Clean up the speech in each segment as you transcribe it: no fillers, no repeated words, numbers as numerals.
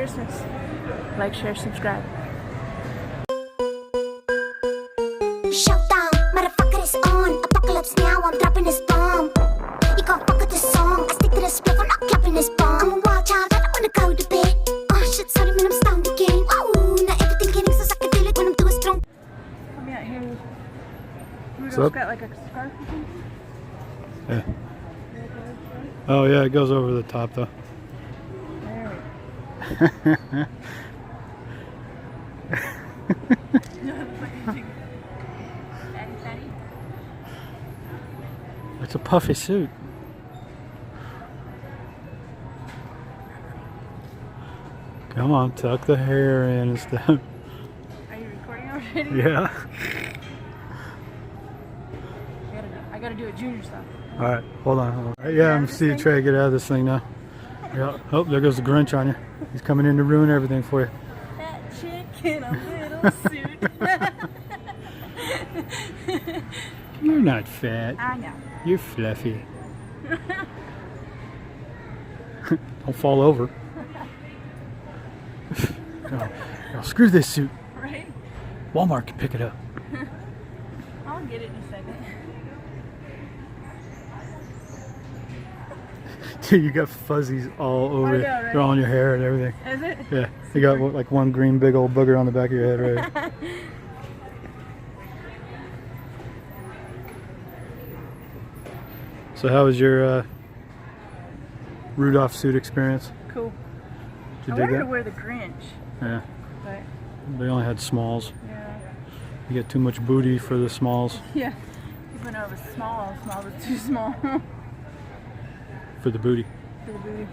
Christmas. Like, share, subscribe. Showdown, motherfucker is on. Apocalypse now, I'm dropping this bomb. You can't fuck with this song. I stick to this spliff, I'm not clapping this bomb. I'm a wild child, I don't wanna go to bed. Oh shit, sorry man, I'm stoned again. Woo, now everything getting so psychedelic when I'm doing strong. Come out here. What's Rudolph's up? got like a scarf or something. Yeah. Oh yeah, it goes over the top though. There It's a puffy suit. Come on, tuck the hair in and stuff. Are you recording already? Yeah. I gotta do it junior stuff. Alright, hold on. Yeah, I'm see you try to get out of this thing now. Yeah. Oh, there goes the Grinch on you. He's coming in to ruin everything for you. That chick in a little suit. You're not fat. I know. You're fluffy. Don't fall over. Oh, screw this suit. Right? Walmart can pick it up. I'll get it in a second. Dude, you got fuzzies all over. I know, right? They're all in your hair and everything. Is it? Yeah, you got like one green big old booger on the back of your head, right? So how was your Rudolph suit experience? Cool. Did you I dig wanted that? to wear the Grinch, Yeah, but they only had smalls. yeah. You get too much booty for the smalls. Yeah. Even though it was small was too small For the booty. for the booty.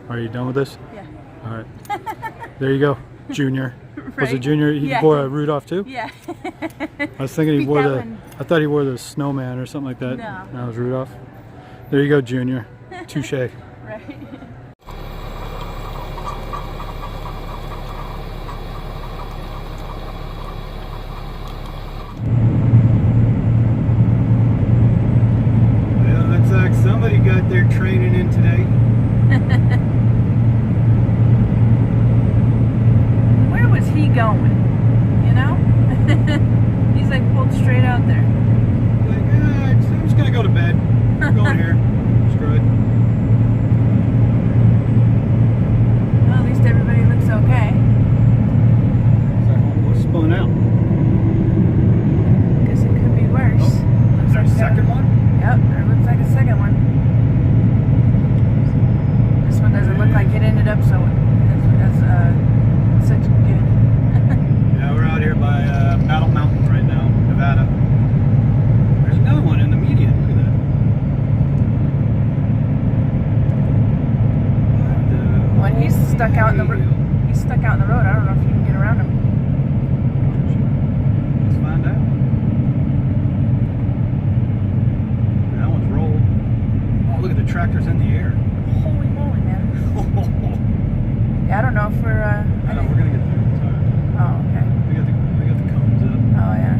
Are you done with this? Yeah. All right. There you go, Junior. Was it Right? Junior? He Yeah. wore a Rudolph too? Yeah. I was thinking he Beat wore that the. one. I thought he wore the snowman or something like that. No. That was Rudolph. There you go, Junior. Touche. Right. Well, looks like somebody got their training in today. Where was he going? You know? He's like pulled straight out there. Like, I'm just gonna go to bed. I'm going here. Screw it. Well, at least everybody looks okay. So, what's spilling out? Guess it could be worse. Is there a second one? Yep, there looks like a second one. This one doesn't look like it ended up so such good. Yeah, we're out here by Battle Mountain right now, Nevada. There's another one in the median. Look at that. When he's stuck out in the he's stuck out in the road. I don't know if you can get around him. Let's find out. That one's rolled. Oh, look at the tractors in the air. Holy moly, man! Yeah, I don't know if we're. I know, we're gonna get there. It's all right. Oh, okay. We got the cones up. Oh yeah.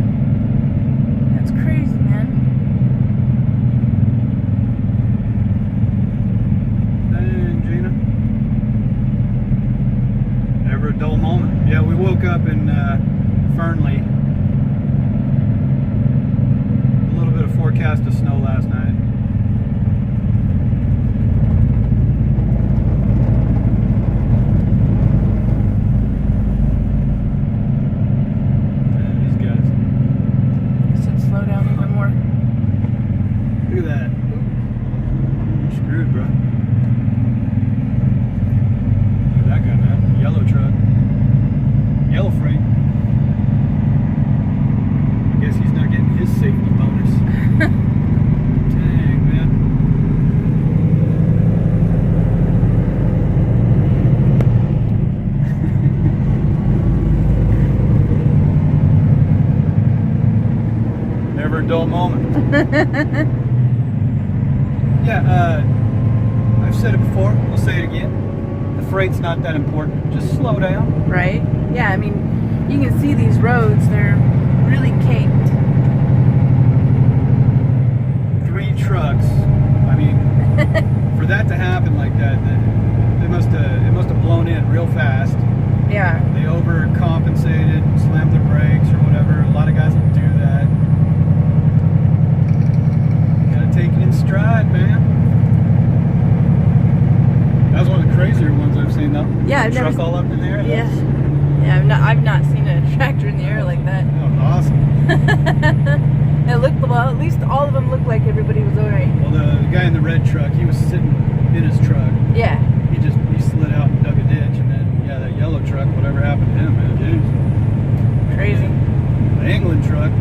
That's crazy, man. Dang, Gina. Never a dull moment. Yeah, we woke up in Fernley. A little bit of forecast of snow last night. These guys. I said slow down even more. Look at that. You're screwed, bro. Look at that guy, man. Yellow truck. Yellow freight. I guess he's not getting his safety bonus. Dang, man. Never a dull moment. Yeah, I've said it before, I'll say it again. The freight's not that important. Just slow down. Right? Yeah, I mean, you can see these roads, they're really caked. 3 trucks. I mean, That truck all up in the air? Yeah. Yeah, I've not seen a tractor in the air like that. That was awesome. It looked, well, at least all of them looked like everybody was alright. Well, the guy in the red truck, he was sitting in his truck. Yeah. He slid out and dug a ditch, and then, yeah, that yellow truck, whatever happened to him, man, dude. Crazy. The England truck,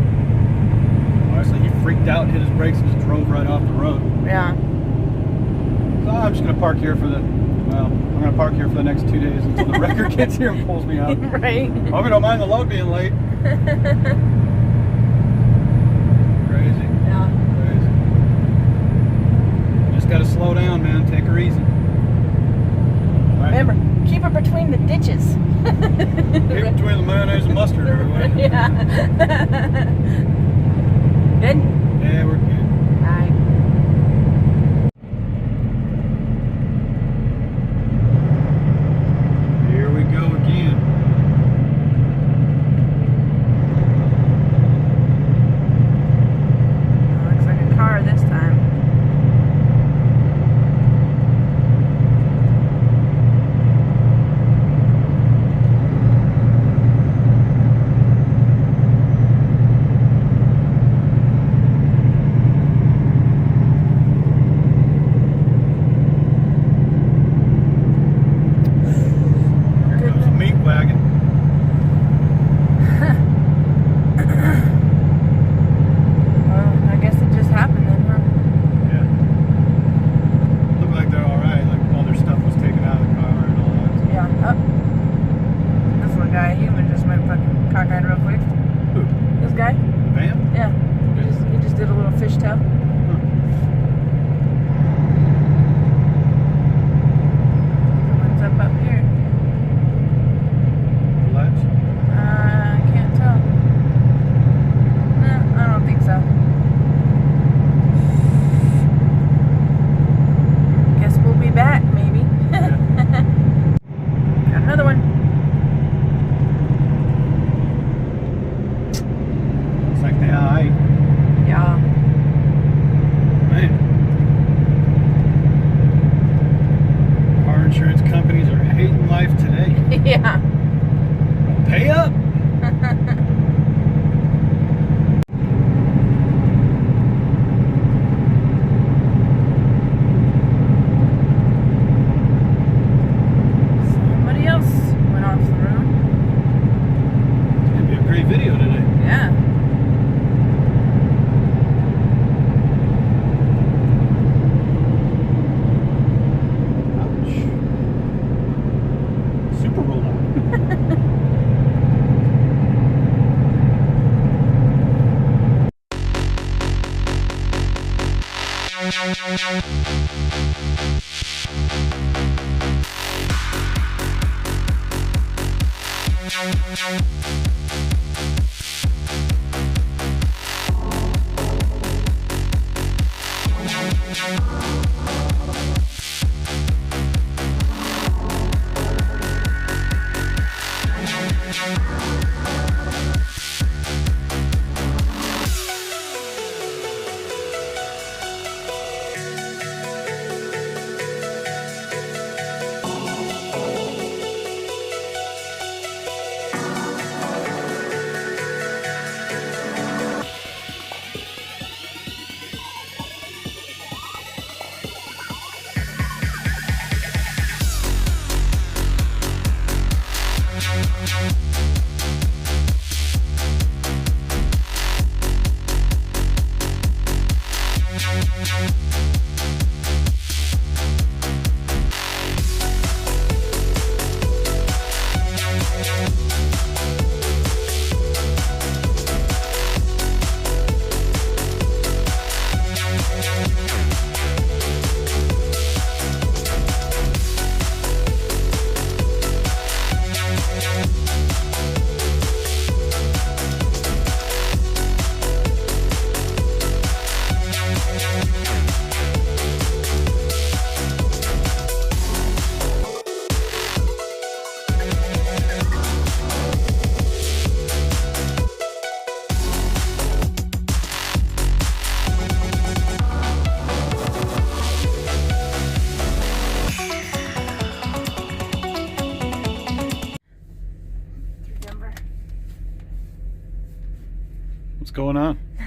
honestly, he freaked out, hit his brakes, and just drove right off the road. Yeah. So I'm just going to park here for the, well, I'm going to park here for the next 2 days until the wrecker gets here and pulls me out. Right. Hope you don't mind the load being late. Crazy. Yeah. Crazy. Just got to slow down, man. Take her easy. Right. Remember, keep it between the ditches. Keep it between the mayonnaise and mustard, everybody. Yeah. Good? Yeah, we're good. Alright. Here we go again. Looks like a car this time. Here comes the meat wagon. Well, I guess it just happened then, huh? Yeah. Look like they're alright. Like all their stuff was taken out of the car and all that. Yeah. Up. This little guy, human, just went fucking cockeyed real quick. Who? This guy? Bam? Yeah. He just did a little fishtail. What's up here? Latch? I can't tell. No, I don't think so. Guess we'll be back, maybe. Got another one. Looks like they alright. Yeah. Man. Car insurance companies are hating life today. Yeah. Pay up! Somebody else went off the road. It's gonna be a great video today. Yeah. Ouch. Super rollout.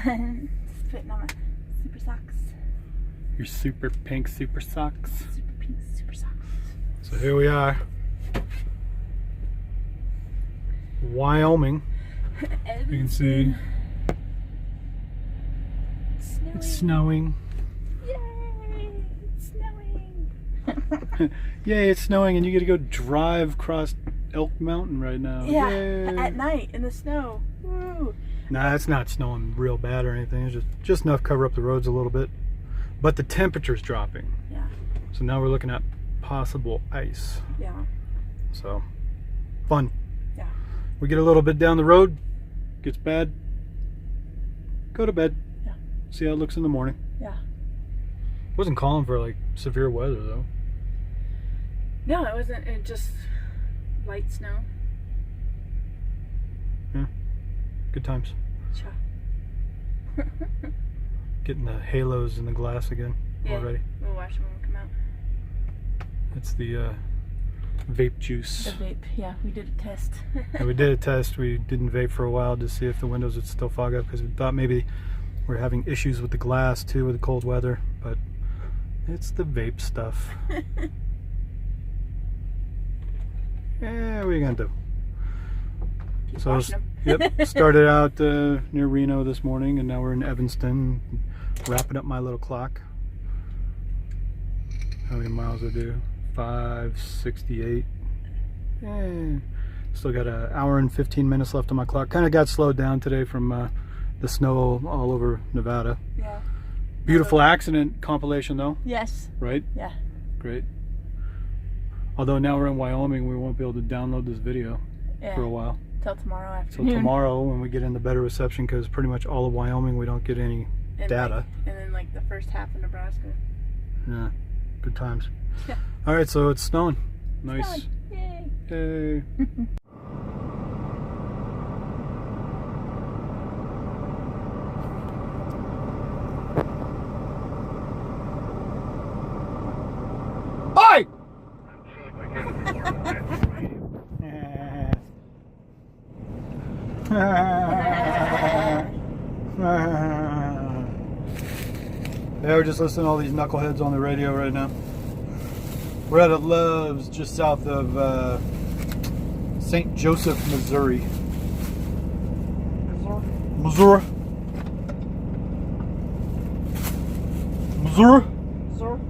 Just putting on my super socks. Your super pink super socks. Super pink super socks. So here we are. Wyoming. You can see it's snowing. Yay! It's snowing. Yay, it's snowing, and you get to go drive across Elk Mountain right now. Yeah, Yay. at night in the snow. Woo! Nah, it's not snowing real bad or anything. It's just enough to cover up the roads a little bit. But the temperature's dropping. Yeah. So now we're looking at possible ice. Yeah. So, fun. Yeah. We get a little bit down the road, gets bad, go to bed. Yeah. See how it looks in the morning. Yeah. Wasn't calling for like severe weather though. No, it wasn't. It just light snow. Yeah. Good times. Sure. Getting the halos in the glass again already. We'll watch them when we come out. It's the vape juice. The vape. Yeah, we did a test. And we did a test. We didn't vape for a while to see if the windows would still fog up because we thought maybe we're having issues with the glass too with the cold weather, but it's the vape stuff. Yeah, what are you gonna do? Keep So, watching 'em. yep, started out near Reno this morning, and now we're in Evanston, wrapping up my little clock. How many miles I do? 568. Still got an hour and 15 minutes left on my clock. Kind of got slowed down today from the snow all over Nevada. Yeah. Beautiful accident compilation though, Yes. right? Yeah. Great. Although now we're in Wyoming, we won't be able to download this video Yeah. for a while. Till tomorrow So afternoon. tomorrow when we get into better reception, because pretty much all of Wyoming we don't get any And data. like, and then like the first half of Nebraska. Yeah, good times. Yeah. All right, so it's snowing. Nice. Snowing. Yay. Yay. Oi! Yeah, we're just listening to all these knuckleheads on the radio right now. We're at a Love's just south of St. Joseph, Missouri. Missouri. Missouri. Sir.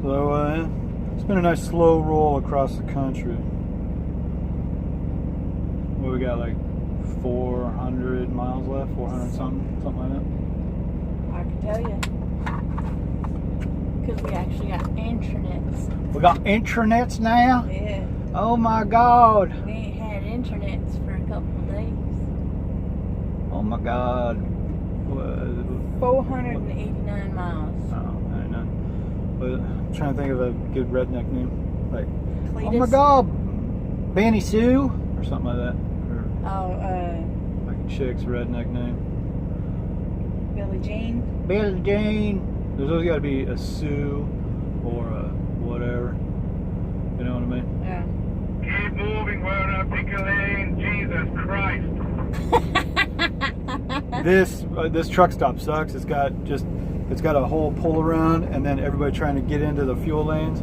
So it's been a nice slow roll across the country. What we got, like 400 miles left, 400 something like that. I can tell you. Because we actually got internets. We got internets now? Yeah. Oh my God. We ain't had internets for a couple of days. Oh my God. 489 miles. Oh, I don't know. But I'm trying to think of a good redneck name. Like, Cletus. oh my God, Benny Sue? Or something like that. Or Oh, like a chick's redneck name. Billie Jean. Billie Jean. There's always got to be a Sue or a whatever. You know what I mean? Yeah. Keep moving, we're on a pickle lane. Jesus Christ. This truck stop sucks. It's got a whole pull around, and then everybody trying to get into the fuel lanes.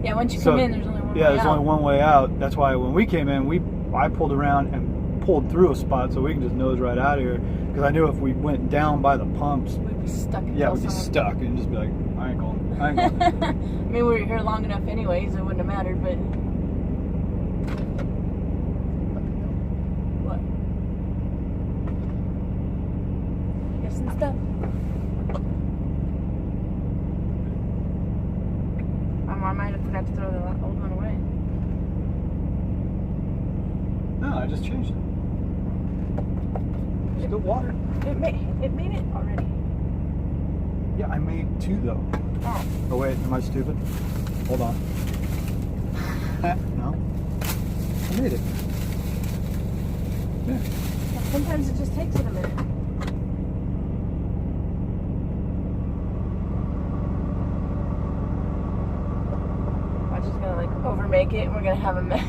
Yeah, once you So, come in, there's only one way Yeah, there's out. only one way out. That's why when we came in, I pulled around and pulled through a spot so we can just nose right out of here. Because I knew if we went down by the pumps, We'd be stuck until yeah, we'd be someone... stuck and just be like, I ain't going. I ain't going. I mean, we were here long enough anyways, it wouldn't have mattered, but... What? Guessing stuff. I might have forgot to throw the old one away. No, I just changed it. Still water. It made it already. Yeah, I made two though. Oh. Oh wait, am I stupid? Hold on. No. I made it. Yeah. Sometimes it just takes it a minute. I'm just gonna like overmake it and we're gonna have a mess.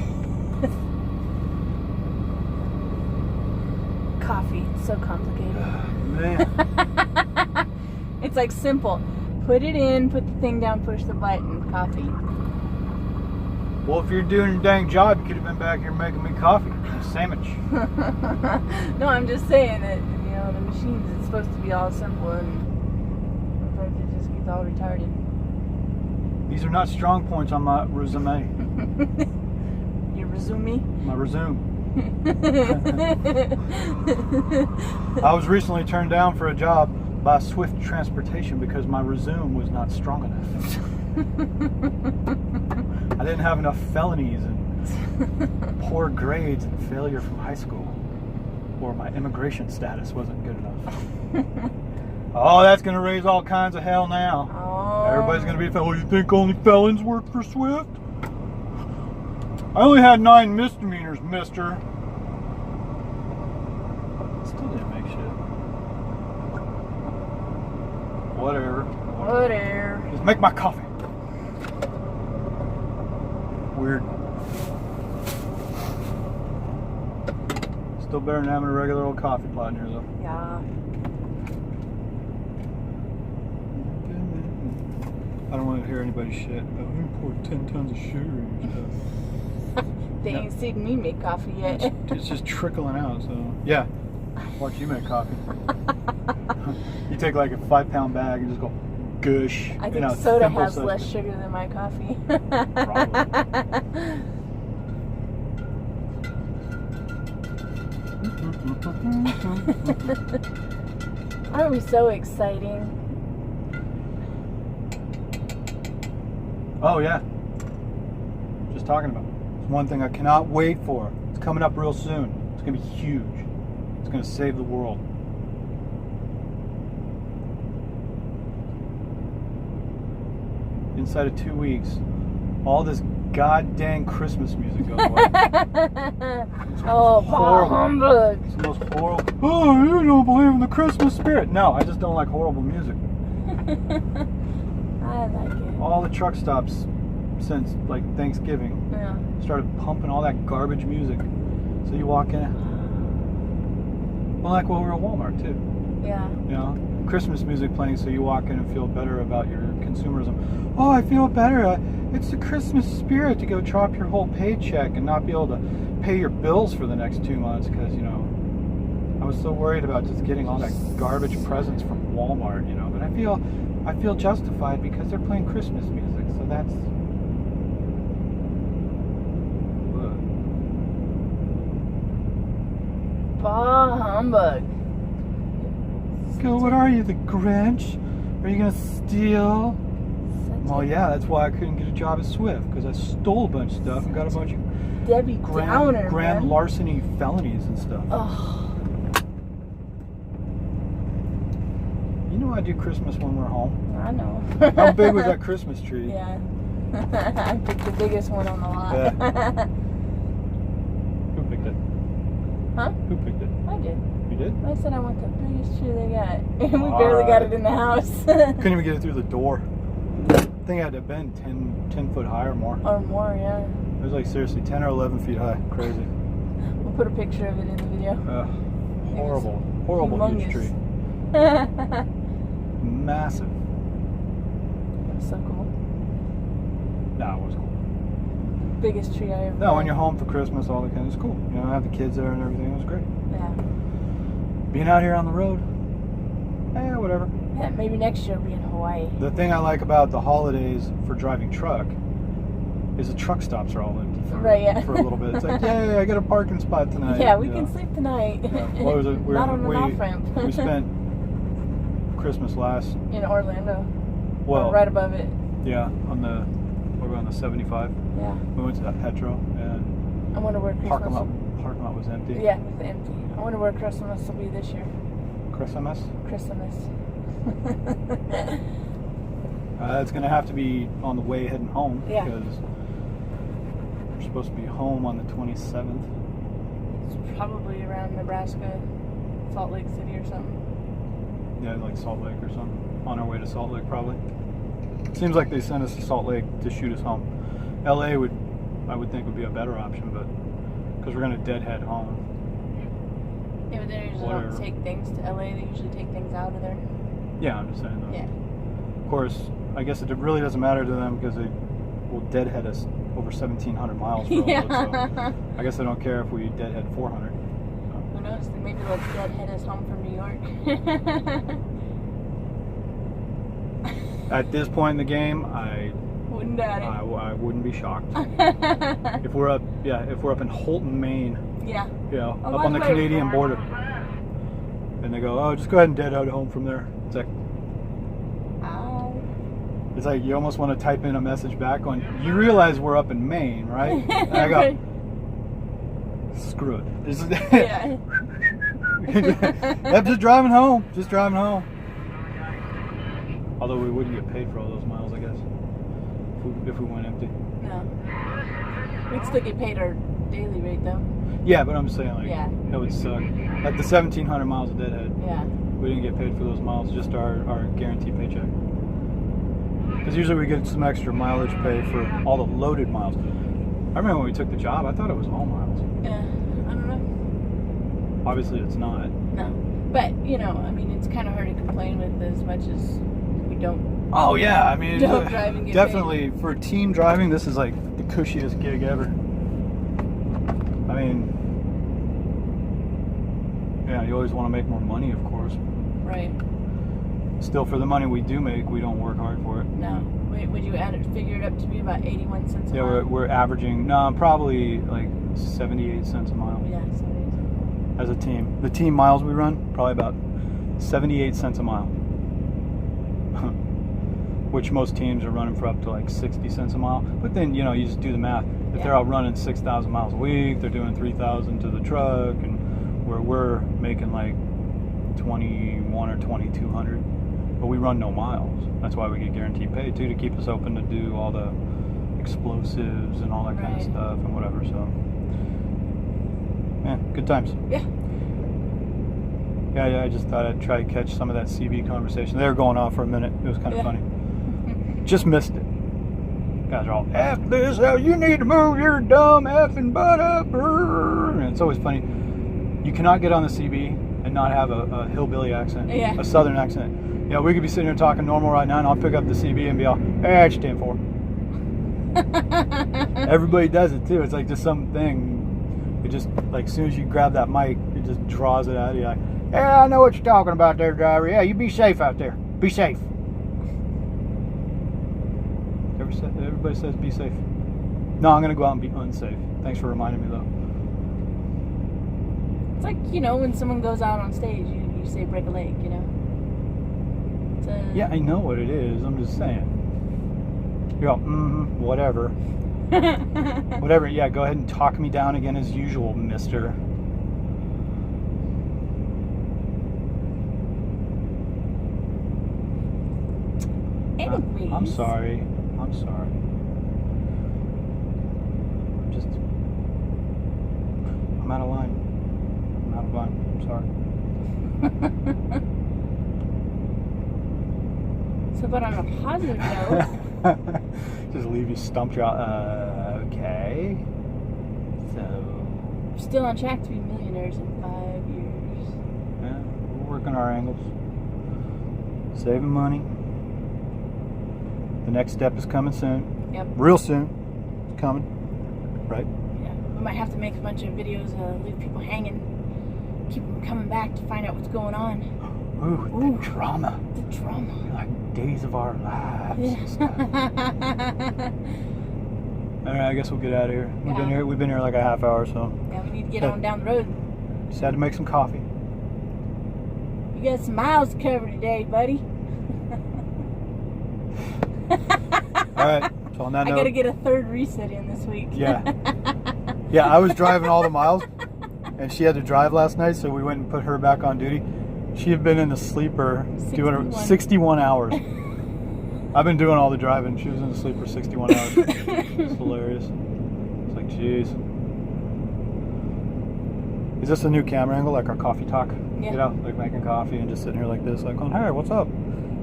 Coffee. It's so complicated. Man. It's like simple. Put it in, put the thing down, push the button, coffee. Well, if you're doing your dang job, you could have been back here making me coffee and a sandwich. No, I'm just saying that, you know, the machines, it's supposed to be all simple and sometimes it just gets all retarded. These are not strong points on my resume. Your resume? My resume. I was recently turned down for a job by Swift Transportation because my resume was not strong enough. I didn't have enough felonies and poor grades and failure from high school, or my immigration status wasn't good enough. Oh, that's going to raise all kinds of hell now. Oh. Everybody's going to be, oh, you think only felons work for Swift? I only had 9 misdemeanors, mister. Still didn't make shit. Whatever. Whatever. Just make my coffee. Weird. Still better than having a regular old coffee pot in here, though. Yeah. I don't want to hear anybody's shit about we poured 10 tons of sugar in your stuff. They ain't seen me make coffee yet. It's just trickling out, so yeah. Watch you make coffee. You take like a 5-pound bag and just go gush. I think soda has less sugar than my coffee. Aren't we so exciting? Oh yeah. Just talking about it. It's one thing I cannot wait for. It's coming up real soon. It's gonna be huge. It's gonna save the world. Inside of 2 weeks, all this goddamn Christmas music goes away. Oh, horrible. humbug. It's the most horrible. Oh, you don't believe in the Christmas spirit. No, I just don't like horrible music. I like it. All the truck stops since like Thanksgiving Yeah. started pumping all that garbage music. So you walk in. Well, like when we were at Walmart too. Yeah. You know, Christmas music playing, so you walk in and feel better about your consumerism. Oh, I feel better. It's the Christmas spirit to go drop your whole paycheck and not be able to pay your bills for the next 2 months because, you know, I was so worried about just getting all that garbage presents from Walmart, you know. But I feel justified because they're playing Christmas music, so that's. Bah humbug. Go, what are you, the Grinch? Are you gonna steal? Well, yeah, that's why I couldn't get a job at Swift, because I stole a bunch of stuff and got a bunch of Debbie Downer, grand man. larceny felonies and stuff. Oh. You know I do Christmas when we're home. I know. How big was that Christmas tree? Yeah. I picked the biggest one on the lot. Yeah. Who picked it? Huh? Who picked it? I did. You did? I said I want the biggest tree they got. And we barely got it in the house. Couldn't even get it through the door. I think it had to have been 10 foot high or more. Or more, yeah. It was like seriously 10 or 11 feet high. Crazy. We'll put a picture of it in the video. Horrible. Horrible humongous. huge tree. Massive. That's so cool. Nah, it was cool. Biggest tree I ever No, when you're home for Christmas, all that kind of, it's cool. You know, I have the kids there and everything. It was great. Yeah. Being out here on the road, whatever. Yeah, maybe next year we'll be in Hawaii. The thing I like about the holidays for driving truck is the truck stops are all empty for, Right, yeah. for a little bit. It's like, yay, I got a parking spot tonight. Yeah, we you can know. sleep tonight. Yeah. What was it? Not on an off-ramp. We spent Christmas last, In Orlando. well, Right above it. yeah, on the, what were we on the 75? Yeah. We went to that Petro and I wonder where Christmas parking lot will... was empty. Yeah, it's empty. I wonder where Christmas will be this year. Christmas? Christmas. It's going to have to be on the way heading home Yeah. because we're supposed to be home on the 27th. It's probably around Nebraska, Salt Lake City or something. Yeah, like Salt Lake or something. On our way to Salt Lake, probably. Seems like they sent us to Salt Lake to shoot us home. LA I would think would be a better option, but because we're going to deadhead home. Yeah, but they usually don't take things to LA. They usually take things out of there. Yeah, I'm just saying though. Yeah. Of course, I guess it really doesn't matter to them because they will deadhead us over 1,700 miles for a load. So I guess they don't care if we deadhead 400. Who knows? Maybe they'll deadhead us home from New York. At this point in the game, I Wouldn't doubt it. I wouldn't be shocked. If we're up in Holton, Maine, Yeah. you know, Oh, up on the by the way- Canadian border, and they go, oh, just go ahead and deadhead home from there. It's like you almost want to type in a message back on. You realize we're up in Maine, right? And I go, screw it. Yeah. I'm just driving home. Just driving home. Although we wouldn't get paid for all those miles, I guess, if we went empty. No. We'd still get paid our daily rate though. Yeah, but I'm saying like Yeah. that would suck. Like the 1,700 miles of deadhead. Yeah. We didn't get paid for those miles, just our guaranteed paycheck. Because usually we get some extra mileage pay for all the loaded miles. I remember when we took the job, I thought it was all miles. Yeah. I don't know. Obviously, it's not. No. But, you know, I mean, it's kind of hard to complain with as much as we don't. Oh yeah, I mean, Don't drive and get definitely for team driving, this is like the cushiest gig ever. I mean, yeah, you always want to make more money, of course. Right. Still, for the money we do make, we don't work hard for it. No. Wait, would you figure it up to be about 81 cents a Yeah, mile? we're averaging, probably like 78 cents a mile Yeah, 78. as a team. The team miles we run, probably about 78 cents a mile. Which most teams are running for up to like 60 cents a mile. But then, you know, you just do the math. If they're out running 6,000 miles a week, they're doing 3,000 to the truck, and we're making like 21 or 2,200. But we run no miles. That's why we get guaranteed pay too, to keep us open to do all the explosives and all that kind of stuff and whatever. So, yeah, good times. Yeah. Yeah, I just thought I'd try to catch some of that CB conversation. They were going off for a minute. It was kind of funny. Just missed it. Guys are all, F this, how you need to move your dumb effing butt up. And it's always funny. You cannot get on the CB and not have a hillbilly accent, a southern accent. Yeah, we could be sitting here talking normal right now, and I'll pick up the CB and be all, hey, it's 10-4. Everybody does it too. It's like just something. It just, like, as soon as you grab that mic, it just draws it out of you. Like, yeah, I know what you're talking about there, driver. Yeah, you be safe out there. Be safe. Everybody says be safe. No, I'm going to go out and be unsafe. Thanks for reminding me, though. It's like, you know, when someone goes out on stage, you say break a leg, you know? Yeah, I know what it is. I'm just saying. You go, whatever. Whatever, yeah, go ahead and talk me down again as usual, mister. Anyways. I'm sorry. I'm out of line. I'm sorry. So, but on a positive note, just leave you stumped. Okay. So, still on track to be millionaires in 5 years. yeah, we're working our angles. Saving money. The next step is coming soon. Yep. Real soon. It's coming. Right? Yeah. We might have to make a bunch of videos, leave people hanging, keep them coming back to find out what's going on. Ooh, the drama. The drama. Like days of our lives. Yeah. And stuff. All right, I guess we'll get out of here. We've been here like a half hour, so. Yeah, we need to get on down the road. Just had to make some coffee. You got some miles to cover today, buddy. All right. So on that note, I gotta get a third reset in this week. Yeah. Yeah, I was driving all the miles, and she had to drive last night, so we went and put her back on duty. She had been in the sleeper doing 61 hours. I've been doing all the driving. She was in the sleeper 61 hours. It's hilarious. It's like, jeez. Is this a new camera angle, like our coffee talk? Yeah. You know, like making coffee and just sitting here like this, like, going, hey, what's up?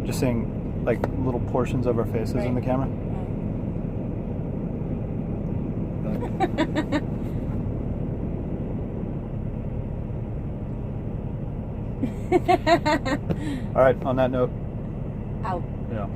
Just seeing like little portions of our faces in the camera. All right, on that note. Out. Yeah.